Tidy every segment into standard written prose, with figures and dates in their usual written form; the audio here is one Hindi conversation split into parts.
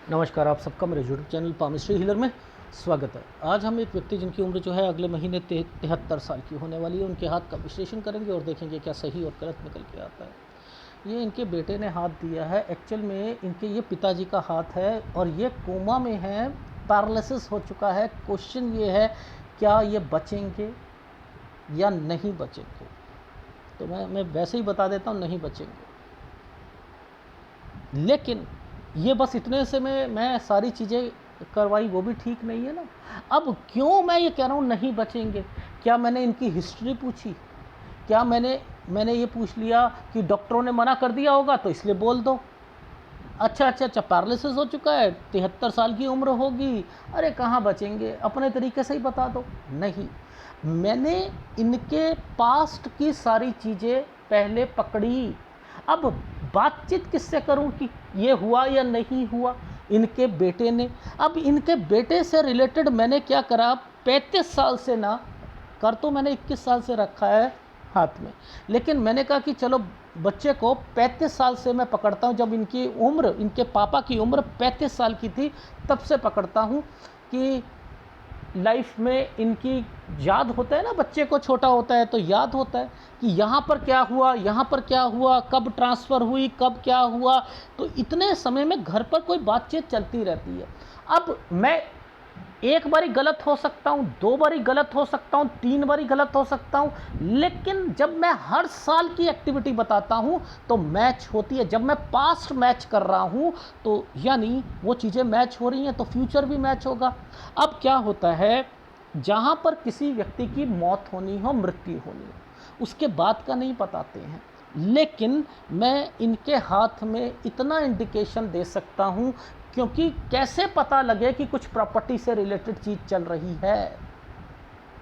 नमस्कार, आप सबका मेरे यूट्यूब चैनल पामिस्ट्री हीलर में स्वागत है। आज हम एक व्यक्ति जिनकी उम्र जो है अगले महीने 73 साल की होने वाली है, उनके हाथ का विश्लेषण करेंगे और देखेंगे क्या सही और गलत निकल के आता है। ये इनके बेटे ने हाथ दिया है। एक्चुअल में इनके ये पिताजी का हाथ है और ये कोमा में है, पैरालिसिस हो चुका है। क्वेश्चन ये है, क्या ये बचेंगे या नहीं बचेंगे? तो मैं वैसे ही बता देता हूँ, नहीं बचेंगे। लेकिन ये बस इतने से मैं सारी चीज़ें करवाई, वो भी ठीक नहीं है ना। अब क्यों मैं ये कह रहा हूँ नहीं बचेंगे? क्या मैंने इनकी हिस्ट्री पूछी? क्या मैंने ये पूछ लिया कि डॉक्टरों ने मना कर दिया होगा तो इसलिए बोल दो? अच्छा, पैरालिसिस हो चुका है, 73 साल की उम्र होगी, अरे कहाँ बचेंगे, अपने तरीके से ही बता दो। नहीं, मैंने इनके पास्ट की सारी चीज़ें पहले पकड़ी। अब बातचीत किससे करूं कि ये हुआ या नहीं हुआ? इनके बेटे ने। अब इनके बेटे से रिलेटेड मैंने क्या करा, 35 साल से ना कर, तो मैंने 21 साल से रखा है हाथ में, लेकिन मैंने कहा कि चलो बच्चे को 35 साल से मैं पकड़ता हूँ। जब इनकी उम्र, इनके पापा की उम्र 35 साल की थी, तब से पकड़ता हूँ कि लाइफ में इनकी याद होता है ना, बच्चे को छोटा होता है तो याद होता है कि यहाँ पर क्या हुआ, यहाँ पर क्या हुआ, कब ट्रांसफ़र हुई, कब क्या हुआ। तो इतने समय में घर पर कोई बातचीत चलती रहती है। अब मैं एक बारी गलत हो सकता हूँ, 2 बारी गलत हो सकता हूँ, 3 बारी गलत हो सकता हूँ, लेकिन जब मैं हर साल की एक्टिविटी बताता हूँ तो मैच होती है। जब मैं पास्ट मैच कर रहा हूँ तो यानी वो चीज़ें मैच हो रही हैं, तो फ्यूचर भी मैच होगा। अब क्या होता है, जहाँ पर किसी व्यक्ति की मौत होनी हो, मृत्यु होनी हो, उसके बाद का नहीं बताते हैं, लेकिन मैं इनके हाथ में इतना इंडिकेशन दे सकता हूँ, क्योंकि कैसे पता लगे कि कुछ प्रॉपर्टी से रिलेटेड चीज़ चल रही है,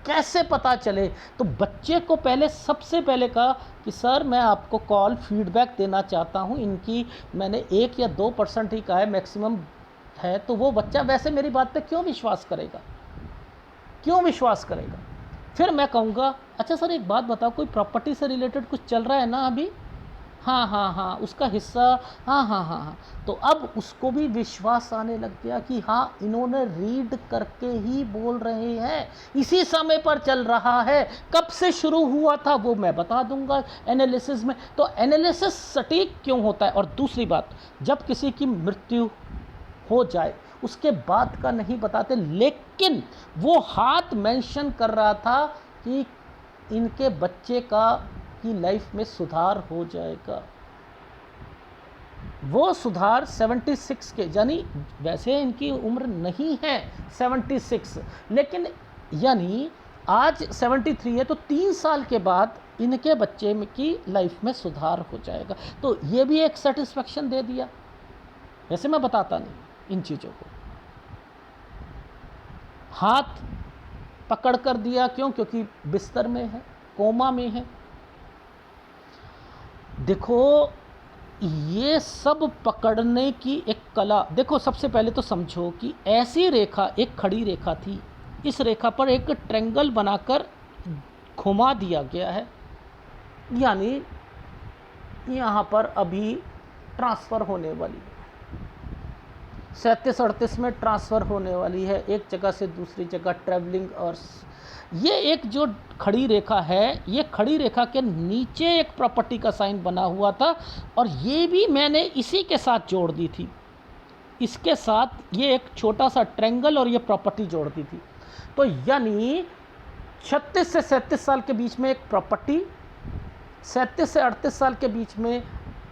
कैसे पता चले? तो बच्चे को पहले, सबसे पहले कहा कि सर मैं आपको कॉल फीडबैक देना चाहता हूँ। इनकी मैंने 1 या 2% ही कहा है, मैक्सिमम है, तो वो बच्चा वैसे मेरी बात पे क्यों विश्वास करेगा? क्यों विश्वास करेगा? फिर मैं कहूँगा, अच्छा सर एक बात बताओ, कोई प्रॉपर्टी से रिलेटेड कुछ चल रहा है ना अभी? हाँ, उसका हिस्सा, हाँ। तो अब उसको भी विश्वास आने लग गया कि हाँ, इन्होंने रीड करके ही बोल रहे हैं, इसी समय पर चल रहा है। कब से शुरू हुआ था वो मैं बता दूंगा एनालिसिस में। तो एनालिसिस सटीक क्यों होता है? और दूसरी बात, जब किसी की मृत्यु हो जाए उसके बाद का नहीं बताते, लेकिन वो हाथ मेंशन कर रहा था कि इनके बच्चे का की लाइफ में सुधार हो जाएगा। वो सुधार 76 के, यानी वैसे इनकी उम्र नहीं है 76, लेकिन यानी आज 73 है, तो 3 साल के बाद इनके बच्चे की लाइफ में सुधार हो जाएगा। तो ये भी एक सेटिस्फेक्शन दे दिया। वैसे मैं बताता नहीं इन चीज़ों को, हाथ पकड़ कर दिया। क्यों? क्योंकि बिस्तर में है, कोमा में है। देखो, ये सब पकड़ने की एक कला, देखो सबसे पहले तो समझो कि ऐसी रेखा, एक खड़ी रेखा थी, इस रेखा पर एक ट्रायंगल बनाकर घुमा दिया गया है, यानी यहाँ पर अभी ट्रांसफ़र होने वाली है, 37-38 में ट्रांसफ़र होने वाली है, एक जगह से दूसरी जगह ट्रैवलिंग। और ये एक जो खड़ी रेखा है, ये खड़ी रेखा के नीचे एक प्रॉपर्टी का साइन बना हुआ था, और ये भी मैंने इसी के साथ जोड़ दी थी। इसके साथ ये एक छोटा सा ट्रायंगल और ये प्रॉपर्टी जोड़ दी थी। तो यानी 36 से 37 साल के बीच में एक प्रॉपर्टी, 37 से 38 साल के बीच में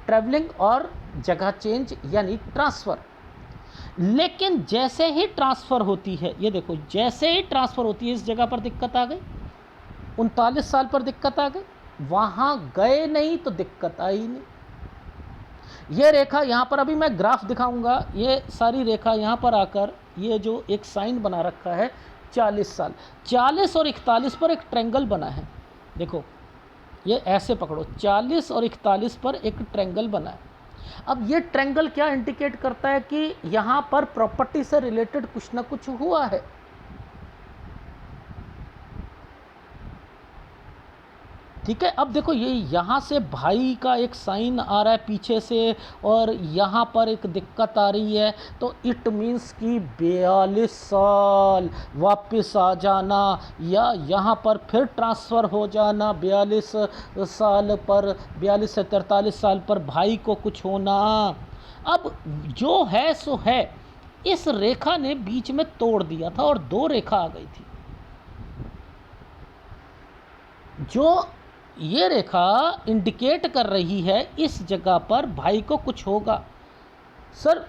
ट्रैवलिंग और जगह चेंज यानी ट्रांसफ़र। लेकिन जैसे ही ट्रांसफ़र होती है, ये देखो, जैसे ही ट्रांसफ़र होती है, इस जगह पर दिक्कत आ गई, 39 साल पर दिक्कत आ गई, वहाँ गए नहीं तो दिक्कत आई नहीं। ये रेखा यहाँ पर, अभी मैं ग्राफ दिखाऊंगा, ये सारी रेखा यहाँ पर आकर, ये जो एक साइन बना रखा है 40 साल, 40 और 41 पर एक ट्रायंगल बना है। देखो, ये ऐसे पकड़ो, 40 और 41 पर एक ट्रायंगल बना है। अब ये ट्रायंगल क्या इंडिकेट करता है कि यहाँ पर प्रॉपर्टी से रिलेटेड कुछ ना कुछ हुआ है। ठीक है। अब देखो ये यहाँ से भाई का एक साइन आ रहा है पीछे से, और यहाँ पर एक दिक्कत आ रही है, तो इट मीन्स कि 42 साल वापस आ जाना, या यहाँ पर फिर ट्रांसफ़र हो जाना 42 साल पर, 42 से 43 साल पर भाई को कुछ होना। अब जो है सो है, इस रेखा ने बीच में तोड़ दिया था और दो रेखा आ गई थी। जो ये रेखा इंडिकेट कर रही है इस जगह पर भाई को कुछ होगा। सर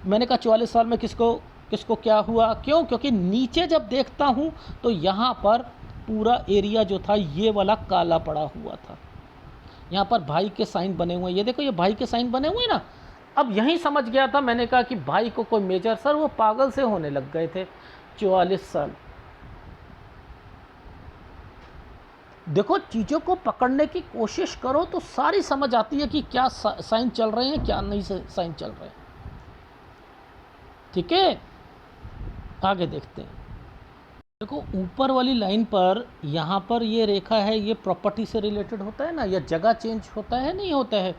मैंने कहा 44 साल में किसको किसको क्या हुआ, क्यों? क्योंकि नीचे जब देखता हूँ तो यहाँ पर पूरा एरिया जो था ये वाला काला पड़ा हुआ था। यहाँ पर भाई के साइन बने हुए हैं, ये देखो ये भाई के साइन बने हुए हैं ना। अब यहीं समझ गया था, मैंने कहा कि भाई को कोई मेजर, सर वो पागल से होने लग गए थे 44 साल। देखो चीज़ों को पकड़ने की कोशिश करो तो सारी समझ आती है कि क्या साइन चल रहे हैं, क्या नहीं साइन चल रहे हैं। ठीक है, आगे देखते हैं। देखो ऊपर वाली लाइन पर यहाँ पर ये रेखा है, ये प्रॉपर्टी से रिलेटेड होता है ना, या जगह चेंज होता है नहीं होता है।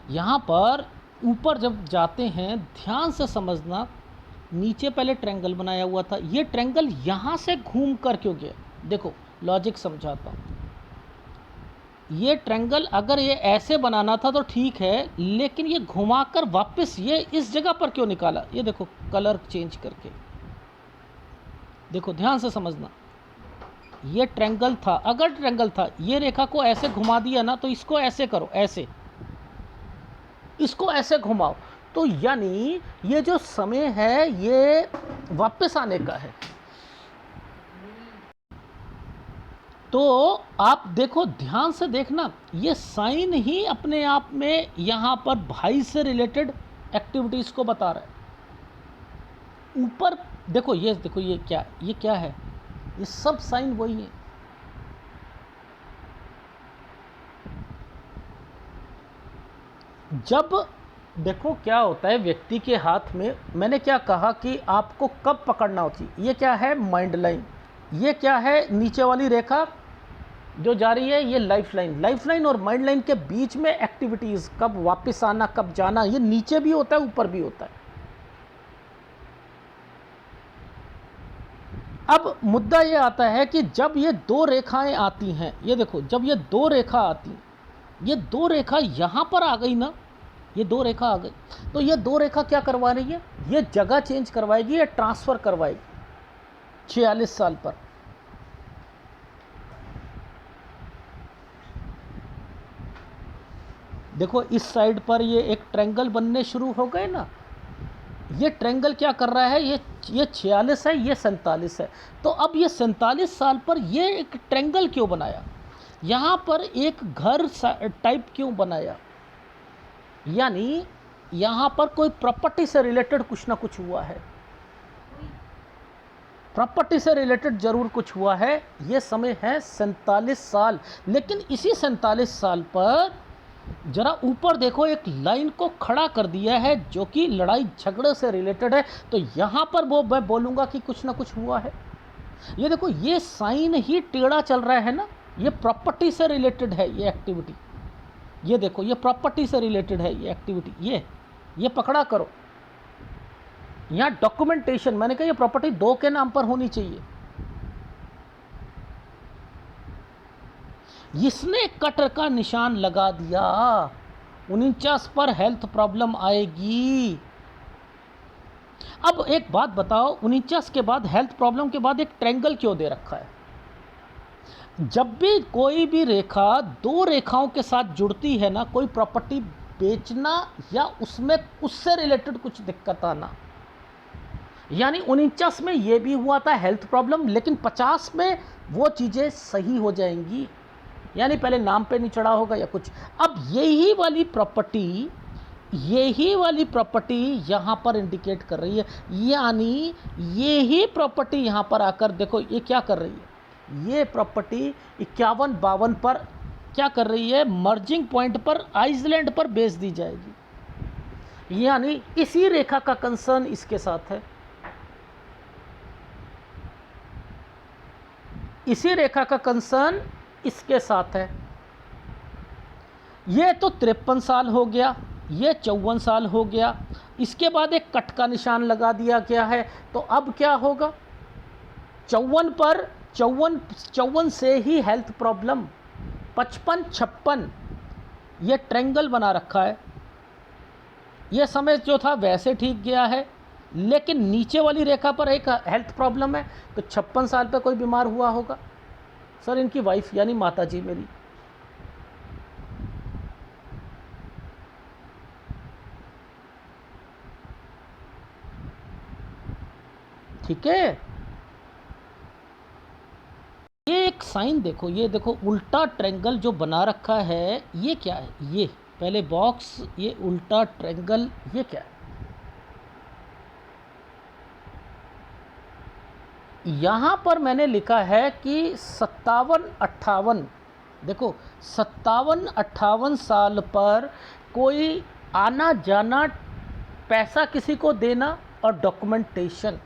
यहाँ पर ऊपर जब जाते हैं ध्यान से समझना, नीचे पहले ट्रायंगल बनाया हुआ था, ये ट्रायंगल यहाँ से घूम कर क्यों गया? देखो लॉजिक समझाता हूँ। ये ट्रायंगल अगर ये ऐसे बनाना था तो ठीक है, लेकिन ये घुमाकर वापस ये इस जगह पर क्यों निकाला? ये देखो कलर चेंज करके, देखो ध्यान से समझना। ये ट्रायंगल था, अगर ट्रायंगल था, ये रेखा को ऐसे घुमा दिया ना, तो इसको ऐसे करो, ऐसे इसको ऐसे घुमाओ, तो यानी ये जो समय है ये वापस आने का है। तो आप देखो ध्यान से देखना, ये साइन ही अपने आप में यहाँ पर भाई से रिलेटेड एक्टिविटीज़ को बता रहा है। ऊपर देखो ये क्या है, ये सब साइन वही है। जब देखो क्या होता है व्यक्ति के हाथ में, मैंने क्या कहा कि आपको कब पकड़ना होती है। ये क्या है? Mind line. ये क्या है? नीचे वाली रेखा जो जा रही है, ये लाइफ लाइन। लाइफ लाइन और माइंड लाइन के बीच में एक्टिविटीज़, कब वापस आना, कब जाना, ये नीचे भी होता है ऊपर भी होता है। अब मुद्दा ये आता है कि जब ये दो रेखाएं आती हैं, ये देखो जब ये दो रेखा आती, ये दो रेखा यहाँ पर आ गई ना, ये दो रेखा आ गई, तो ये दो रेखा क्या करवा रही है? ये जगह चेंज करवाएगी, ये ट्रांसफ़र करवाएगी 46 साल पर। देखो इस साइड पर ये एक ट्रायंगल बनने शुरू हो गए ना। ये ट्रायंगल क्या कर रहा है? ये 46 है, ये 47 है। तो अब ये 47 साल पर ये एक ट्रायंगल क्यों बनाया? यहाँ पर एक घर टाइप क्यों बनाया? यानी यहाँ पर कोई प्रॉपर्टी से रिलेटेड कुछ ना कुछ हुआ है, प्रॉपर्टी से रिलेटेड जरूर कुछ हुआ है। ये समय है 47 साल, लेकिन इसी 47 साल पर जरा ऊपर देखो एक लाइन को खड़ा कर दिया है जो कि लड़ाई झगड़े से रिलेटेड है। तो यहाँ पर वो मैं बोलूँगा कि कुछ ना कुछ हुआ है। ये देखो ये साइन ही टेढ़ा चल रहा है ना, ये प्रॉपर्टी से रिलेटेड है ये एक्टिविटी। ये देखो ये प्रॉपर्टी से रिलेटेड है ये एक्टिविटी। ये पकड़ा करो। यहाँ डॉक्यूमेंटेशन, मैंने कहा ये प्रॉपर्टी 2 के नाम पर होनी चाहिए। इसने कटर का निशान लगा दिया, 49 पर हेल्थ प्रॉब्लम आएगी। अब एक बात बताओ, 49 के बाद हेल्थ प्रॉब्लम के बाद एक ट्रायंगल क्यों दे रखा है? जब भी कोई भी रेखा दो रेखाओं के साथ जुड़ती है ना, कोई प्रॉपर्टी बेचना या उसमें उससे रिलेटेड कुछ दिक्कत आना, यानी 49 में ये भी हुआ था हेल्थ प्रॉब्लम, लेकिन 50 में वो चीज़ें सही हो जाएंगी, यानी पहले नाम पे नहीं चढ़ा होगा या कुछ। अब यही वाली प्रॉपर्टी यहाँ पर इंडिकेट कर रही है, यानी यही प्रॉपर्टी यहाँ पर आकर देखो ये क्या कर रही है। ये प्रॉपर्टी 51-52 पर क्या कर रही है? मर्जिंग पॉइंट पर आइसलैंड पर बेच दी जाएगी, यानी इसी रेखा का कंसर्न इसके साथ है। इसी रेखा का कंसर्न इसके साथ है। ये तो 53 साल हो गया, ये 54 साल हो गया, इसके बाद एक कट का निशान लगा दिया गया है। तो अब क्या होगा? 54 पर 54 से ही हेल्थ प्रॉब्लम, 55 56 ये ट्रायंगल बना रखा है। ये समय जो था वैसे ठीक गया है, लेकिन नीचे वाली रेखा पर एक हेल्थ प्रॉब्लम है। तो 56 साल पे कोई बीमार हुआ होगा। सर इनकी वाइफ यानी माता जी मेरी। ठीक है, ये एक साइन देखो, ये देखो उल्टा ट्रायंगल जो बना रखा है, ये क्या है? ये पहले बॉक्स, ये उल्टा ट्रायंगल, ये क्या है? यहाँ पर मैंने लिखा है कि 57-58, देखो 57-58 साल पर कोई आना जाना, पैसा किसी को देना और डॉक्यूमेंटेशन,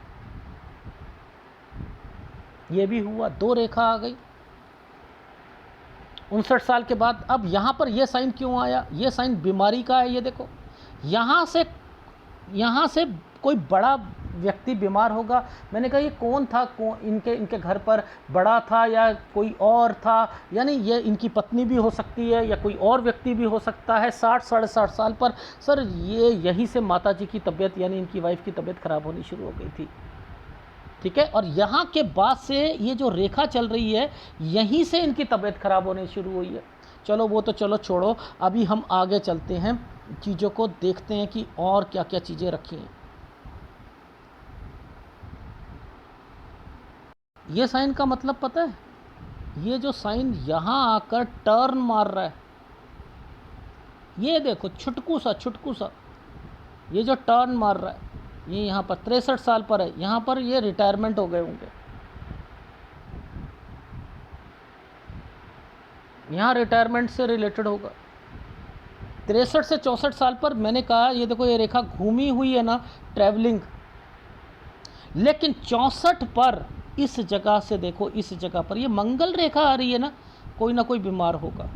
ये भी हुआ। 2 रेखा आ गई 59 साल के बाद। अब यहाँ पर ये साइन क्यों आया? ये साइन बीमारी का है। ये देखो यहाँ से कोई बड़ा व्यक्ति बीमार होगा। मैंने कहा ये कौन था, इनके घर पर बड़ा था या कोई और था, यानी ये इनकी पत्नी भी हो सकती है या कोई और व्यक्ति भी हो सकता है। 60 साढ़े 60 साल पर सर ये यहीं से माता जी की तबीयत यानी इनकी वाइफ की तबीयत खराब होनी शुरू हो गई थी। ठीक है, और यहाँ के बाद से ये जो रेखा चल रही है, यहीं से इनकी तबीयत खराब होनी शुरू हुई है। चलो वो तो चलो छोड़ो, अभी हम आगे चलते हैं, चीज़ों को देखते हैं कि और क्या क्या चीज़ें रखी हैं। ये साइन का मतलब पता है? ये जो साइन यहाँ आकर टर्न मार रहा है, ये देखो छुटकू सा ये जो टर्न मार रहा है, ये यहाँ पर 63 साल पर है। यहाँ पर ये रिटायरमेंट हो गए होंगे, यहाँ रिटायरमेंट से रिलेटेड होगा। 63 से 64 साल पर मैंने कहा, ये देखो ये रेखा घूमी हुई है ना, ट्रैवलिंग। लेकिन 64 पर इस जगह से देखो, इस जगह पर ये मंगल रेखा आ रही है ना, कोई ना कोई बीमार होगा,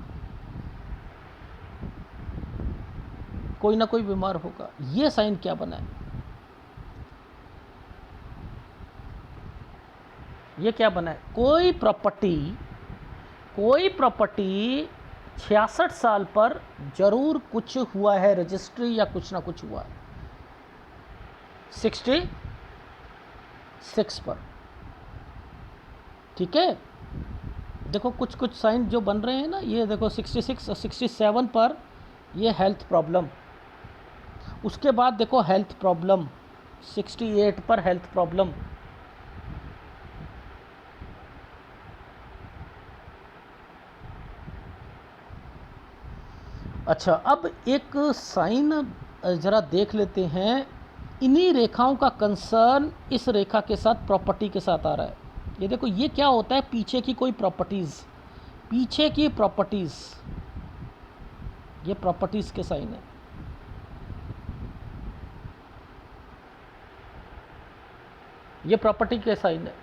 कोई ना कोई बीमार होगा। ये साइन क्या बना है? ये क्या बना है? कोई प्रॉपर्टी 66 साल पर जरूर कुछ हुआ है, रजिस्ट्री या कुछ ना कुछ हुआ है। 66 पर, ठीक है। देखो कुछ कुछ साइन जो बन रहे हैं ना, ये देखो 66 और 67 पर ये हेल्थ प्रॉब्लम, उसके बाद देखो हेल्थ प्रॉब्लम 68 पर हेल्थ प्रॉब्लम। अच्छा, अब एक साइन ज़रा देख लेते हैं। इन्हीं रेखाओं का कंसर्न इस रेखा के साथ, प्रॉपर्टी के साथ आ रहा है। ये देखो ये क्या होता है? पीछे की कोई प्रॉपर्टीज़, पीछे की प्रॉपर्टीज़, ये प्रॉपर्टीज़ के साइन है। ये प्रॉपर्टी के साइन है,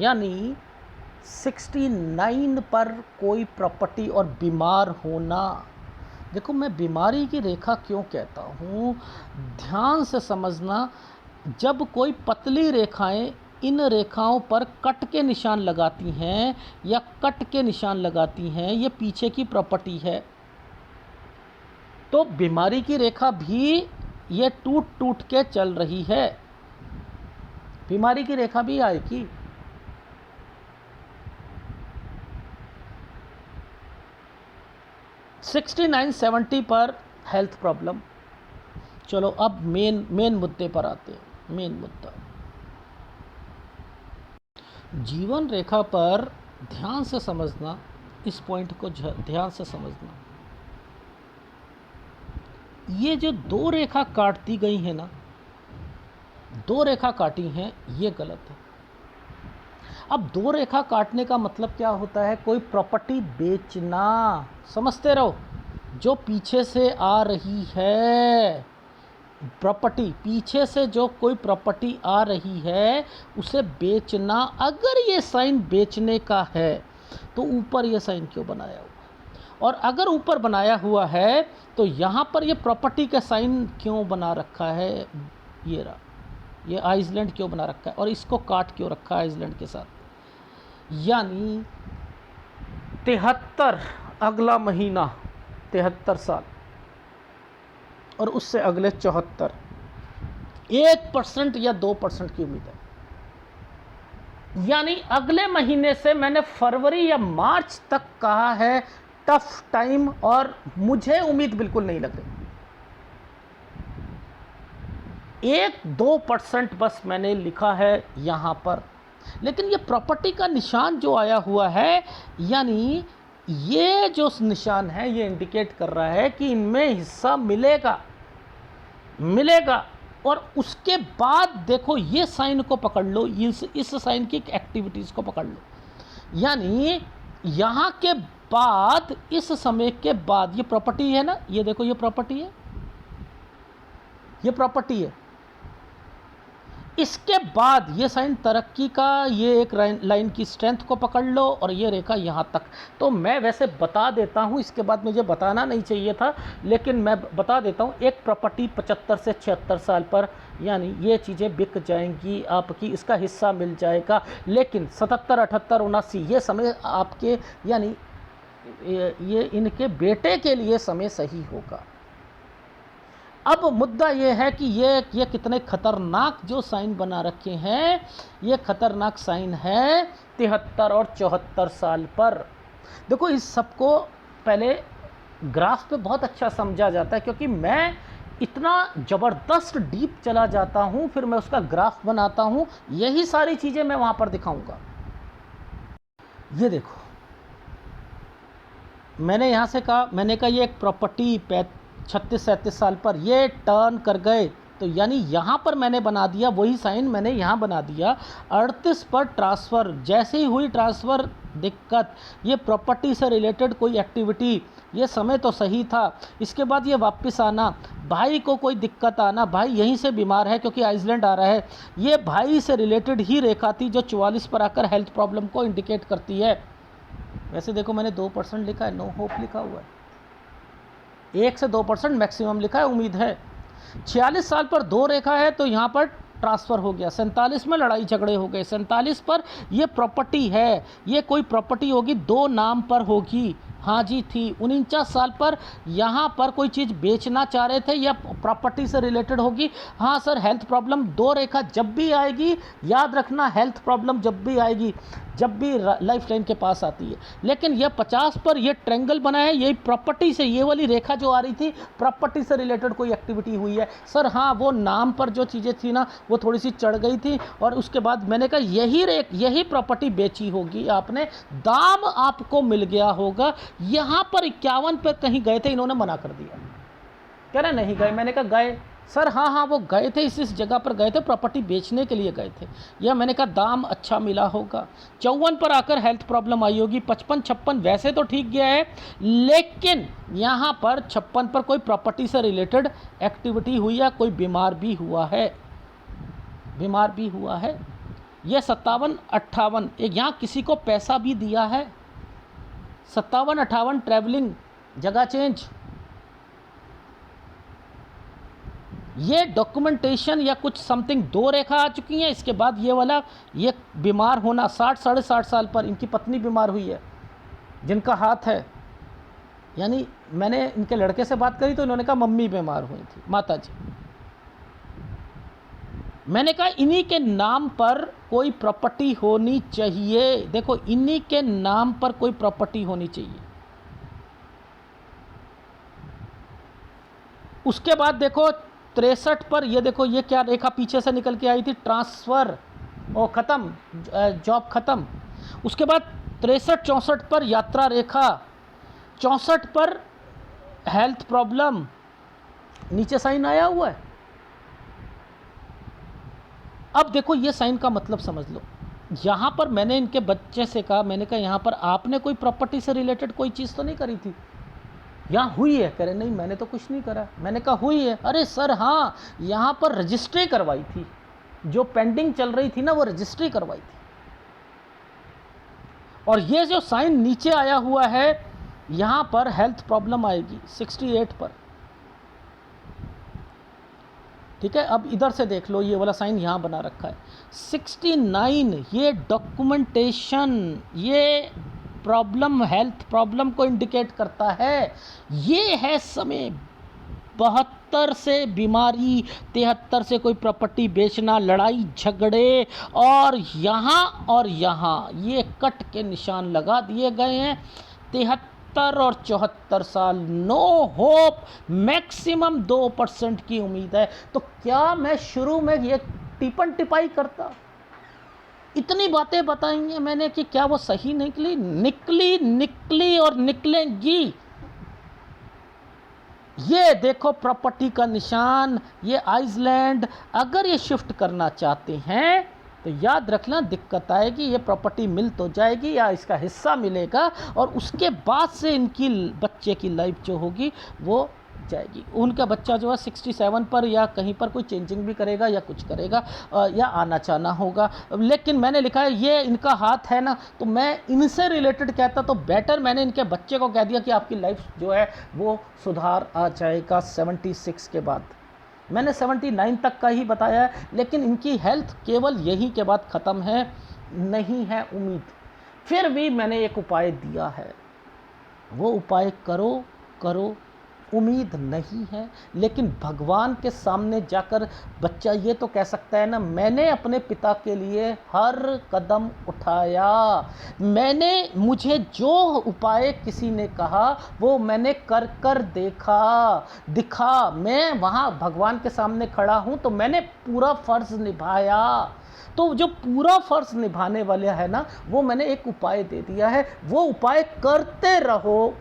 यानी 69 पर कोई प्रॉपर्टी और बीमार होना। देखो मैं बीमारी की रेखा क्यों कहता हूँ, ध्यान से समझना। जब कोई पतली रेखाएं इन रेखाओं पर कट के निशान लगाती हैं या कट के निशान लगाती हैं, ये पीछे की प्रॉपर्टी है। तो बीमारी की रेखा भी ये टूट टूट के चल रही है, बीमारी की रेखा भी आएगी। सिक्सटी 70 पर हेल्थ प्रॉब्लम। चलो अब मेन मुद्दे पर आते हैं। मेन मुद्दा, जीवन रेखा पर ध्यान से समझना, इस पॉइंट को ध्यान से समझना। ये जो 2 रेखा काटती गई है ना, 2 रेखा काटी हैं, ये गलत है। अब 2 रेखा काटने का मतलब क्या होता है? कोई प्रॉपर्टी बेचना, समझते रहो। जो पीछे से आ रही है प्रॉपर्टी, पीछे से जो कोई प्रॉपर्टी आ रही है उसे बेचना। अगर ये साइन बेचने का है तो ऊपर ये साइन क्यों बनाया हुआ, और अगर ऊपर बनाया हुआ है तो यहाँ पर ये प्रॉपर्टी का साइन क्यों बना रखा है, ये रहा, ये आइसलैंड क्यों बना रखा है, और इसको काट क्यों रखा है आइसलैंड के साथ। यानी 73 अगला महीना 73 साल, और उससे अगले 74, 1% या 2% की उम्मीद है। यानी अगले महीने से मैंने फरवरी या मार्च तक कहा है टफ टाइम, और मुझे उम्मीद बिल्कुल नहीं लग रही। 1-2% बस मैंने लिखा है यहां पर, लेकिन ये प्रॉपर्टी का निशान जो आया हुआ है, यानी ये जो निशान है ये इंडिकेट कर रहा है कि इनमें हिस्सा मिलेगा मिलेगा। और उसके बाद देखो ये साइन को पकड़ लो, इस साइन की एक्टिविटीज़ को पकड़ लो, यानी यहाँ के बाद, इस समय के बाद, ये प्रॉपर्टी है ना, ये देखो ये प्रॉपर्टी है, ये प्रॉपर्टी है। इसके बाद ये साइन तरक्की का, ये एक लाइन की स्ट्रेंथ को पकड़ लो, और ये रेखा यहाँ तक। तो मैं वैसे बता देता हूँ, इसके बाद मुझे बताना नहीं चाहिए था, लेकिन मैं बता देता हूँ, एक प्रॉपर्टी 75 से 76 साल पर, यानी ये चीज़ें बिक जाएंगी आपकी, इसका हिस्सा मिल जाएगा। लेकिन 77, 78, 79 ये समय आपके, यानी ये इनके बेटे के लिए समय सही होगा। अब मुद्दा ये है कि ये कितने खतरनाक जो साइन बना रखे हैं, ये खतरनाक साइन है 73 और 74 साल पर। देखो इस सबको पहले ग्राफ पे बहुत अच्छा समझा जाता है, क्योंकि मैं इतना ज़बरदस्त डीप चला जाता हूँ, फिर मैं उसका ग्राफ बनाता हूँ, यही सारी चीज़ें मैं वहाँ पर दिखाऊँगा। ये देखो, मैंने यहाँ से कहा, मैंने कहा ये एक प्रॉपर्टी 36-37 साल पर ये टर्न कर गए, तो यानी यहाँ पर मैंने बना दिया वही साइन, मैंने यहाँ बना दिया 38 पर ट्रांसफ़र। जैसे ही हुई ट्रांसफ़र दिक्कत, ये प्रॉपर्टी से रिलेटेड कोई एक्टिविटी, ये समय तो सही था, इसके बाद ये वापस आना, भाई को कोई दिक्कत आना, भाई यहीं से बीमार है क्योंकि आइसलैंड आ रहा है, ये भाई से रिलेटेड ही रेखा थी जो 44 पर आकर हेल्थ प्रॉब्लम को इंडिकेट करती है। वैसे देखो मैंने 2% लिखा है, नो होप लिखा हुआ है, 1 से 2% मैक्सिमम लिखा है, उम्मीद है। 46 साल पर 2 रेखा है, तो यहाँ पर ट्रांसफ़र हो गया। 47 में लड़ाई झगड़े हो गए, 47 पर ये प्रॉपर्टी है, ये कोई प्रॉपर्टी होगी, 2 नाम पर होगी, हाँ जी थी। 49 साल पर यहाँ पर कोई चीज़ बेचना चाह रहे थे, या प्रॉपर्टी से रिलेटेड होगी, हाँ सर हेल्थ प्रॉब्लम। 2 रेखा जब भी आएगी, याद रखना, हेल्थ प्रॉब्लम जब भी आएगी, जब भी लाइफ लाइन के पास आती है। लेकिन यह 50 पर यह ट्रेंगल बना है, यही प्रॉपर्टी से, ये वाली रेखा जो आ रही थी, प्रॉपर्टी से रिलेटेड कोई एक्टिविटी हुई है सर। हाँ, वो नाम पर जो चीज़ें थी ना, वो थोड़ी सी चढ़ गई थी, और उसके बाद मैंने कहा यही प्रॉपर्टी बेची होगी आपने, दाम आपको मिल गया होगा। यहाँ पर 51 पर कहीं गए थे, इन्होंने मना कर दिया, कह रहे नहीं गए। मैंने कहा गए सर, हाँ वो गए थे, इस जगह पर गए थे, प्रॉपर्टी बेचने के लिए गए थे। यह मैंने कहा दाम अच्छा मिला होगा। 54 पर आकर हेल्थ प्रॉब्लम आई होगी। 55-56 वैसे तो ठीक गया है, लेकिन यहाँ पर 56 पर कोई प्रॉपर्टी से रिलेटेड एक्टिविटी हुई है, कोई बीमार भी हुआ है, बीमार भी हुआ है। यह 57-58 एक यहाँ किसी को पैसा भी दिया है। 57-58 ट्रैवलिंग, जगह चेंज, ये डॉक्यूमेंटेशन या कुछ समथिंग। 2 रेखा आ चुकी हैं, इसके बाद ये वाला, ये बीमार होना 60-60.5 साल पर इनकी पत्नी बीमार हुई है, जिनका हाथ है, यानी मैंने इनके लड़के से बात करी तो इन्होंने कहा मम्मी बीमार हुई थी, माता जी। मैंने कहा इन्हीं के नाम पर कोई प्रॉपर्टी होनी चाहिए। देखो इन्हीं के नाम पर कोई प्रॉपर्टी होनी चाहिए। उसके बाद देखो 63 पर, ये देखो ये क्या रेखा पीछे से निकल के आई थी, ट्रांसफ़र, ओ ख़त्म, जॉब ख़त्म। उसके बाद 63-64 पर यात्रा रेखा, 64 पर हेल्थ प्रॉब्लम, नीचे साइन आया हुआ है। अब देखो ये साइन का मतलब समझ लो। यहाँ पर मैंने इनके बच्चे से कहा, मैंने कहा यहाँ पर आपने कोई प्रॉपर्टी से रिलेटेड कोई चीज़ तो नहीं करी थी? यहाँ हुई है, कह रहे नहीं मैंने तो कुछ नहीं करा। मैंने कहा हुई है, अरे सर हाँ, यहाँ पर रजिस्ट्री करवाई थी, जो पेंडिंग चल रही थी ना वो रजिस्ट्री करवाई थी। और ये जो साइन नीचे आया हुआ है यहाँ पर हेल्थ प्रॉब्लम आएगी 68 पर। ठीक है, अब इधर से देख लो, ये वाला साइन यहाँ बना रखा है 69, ये डॉक्यूमेंटेशन, ये प्रॉब्लम, हेल्थ प्रॉब्लम को इंडिकेट करता है। ये है समय 72 से बीमारी, 73 से कोई प्रॉपर्टी बेचना, लड़ाई झगड़े, और यहाँ ये कट के निशान लगा दिए गए हैं। 73 और 74 साल, नो होप, मैक्सिमम 2% की उम्मीद है। तो क्या मैं शुरू में ये टिपन टिपाई करता? इतनी बातें बताई हैं मैंने कि क्या वो सही निकली और निकलेंगी। ये देखो प्रॉपर्टी का निशान, ये आइसलैंड, अगर ये शिफ्ट करना चाहते हैं तो याद रखना दिक्कत आएगी। ये प्रॉपर्टी मिल तो जाएगी या इसका हिस्सा मिलेगा, और उसके बाद से इनकी बच्चे की लाइफ जो होगी वो जाएगी। उनका बच्चा जो है 67 पर या कहीं पर कोई चेंजिंग भी करेगा या कुछ करेगा या आना चाहना होगा। लेकिन मैंने लिखा है ये इनका हाथ है ना, तो मैं इनसे रिलेटेड कहता तो बेटर मैंने इनके बच्चे को कह दिया कि आपकी लाइफ जो है वो सुधार आ जाएगा 76 के बाद। मैंने 79 तक का ही बताया है, लेकिन इनकी हेल्थ केवल यही के बाद ख़त्म है, नहीं है उम्मीद। फिर भी मैंने एक उपाय दिया है, वो उपाय करो, उम्मीद नहीं है। लेकिन भगवान के सामने जाकर बच्चा ये तो कह सकता है ना, मैंने अपने पिता के लिए हर कदम उठाया, मुझे जो उपाय किसी ने कहा वो मैंने कर दिखा। मैं वहाँ भगवान के सामने खड़ा हूँ तो मैंने पूरा फ़र्ज़ निभाया। तो जो पूरा फ़र्ज़ निभाने वाले है ना, वो मैंने एक उपाय दे दिया है, वो उपाय करते रहो।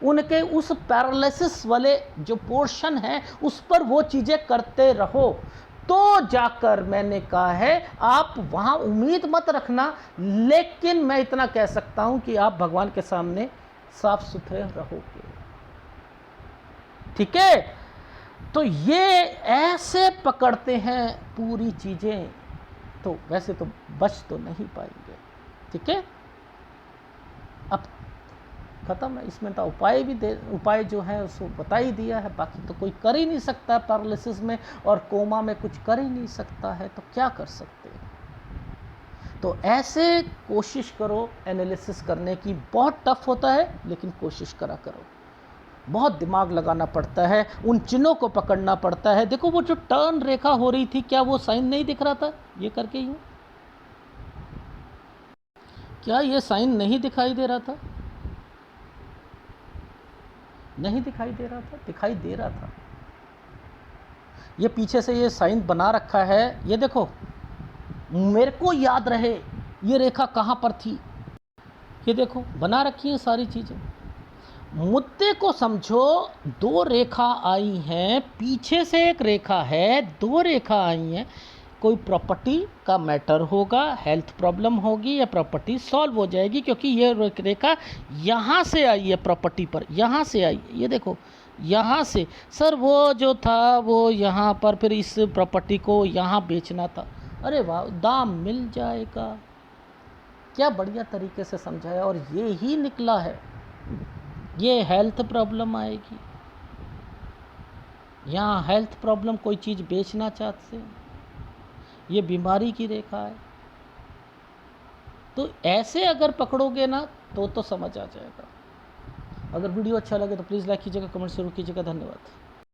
उनके उस पैरालिसिस वाले जो पोर्शन है उस पर वो चीज़ें करते रहो। तो जाकर मैंने कहा है आप वहाँ उम्मीद मत रखना, लेकिन मैं इतना कह सकता हूँ कि आप भगवान के सामने साफ सुथरे रहोगे। ठीक है, तो ये ऐसे पकड़ते हैं पूरी चीज़ें, तो वैसे तो बच तो नहीं पाएंगे। ठीक है, अब ख़त्म है। इसमें तो उपाय जो है उसको बता ही दिया है, बाकी तो कोई कर ही नहीं सकता। पैरालिसिस में और कोमा में कुछ कर ही नहीं सकता है, तो क्या कर सकते हैं। तो ऐसे कोशिश करो एनालिसिस करने की, बहुत टफ होता है लेकिन कोशिश करो। बहुत दिमाग लगाना पड़ता है, उन चिन्हों को पकड़ना पड़ता है। देखो वो जो टर्न रेखा हो रही थी, क्या वो साइन नहीं दिख रहा था? ये करके यूं, क्या ये साइन नहीं दिखाई दे रहा था? नहीं दिखाई दे रहा था? दिखाई दे रहा था। ये पीछे से ये साइन बना रखा है, ये देखो, मेरे को याद रहे ये रेखा कहाँ पर थी। ये देखो बना रखी है सारी चीज़ें। मुद्दे को समझो, 2 रेखा आई हैं, पीछे से एक रेखा है, 2 रेखा आई हैं। कोई प्रॉपर्टी का मैटर होगा, हेल्थ प्रॉब्लम होगी या प्रॉपर्टी सॉल्व हो जाएगी, क्योंकि ये रेखा यहाँ से आई है, प्रॉपर्टी पर यहाँ से आई। ये देखो यहाँ से, सर वो जो था वो यहाँ पर, फिर इस प्रॉपर्टी को यहाँ बेचना था। अरे वाह, दाम मिल जाएगा। क्या बढ़िया तरीके से समझाया, और ये ही निकला है। ये हेल्थ प्रॉब्लम आएगी, यहाँ हेल्थ प्रॉब्लम, कोई चीज़ बेचना चाहते हैं, ये बीमारी की रेखा है। तो ऐसे अगर पकड़ोगे ना तो समझ आ जाएगा। अगर वीडियो अच्छा लगे तो प्लीज़ लाइक कीजिएगा, कमेंट जरूर कीजिएगा। धन्यवाद।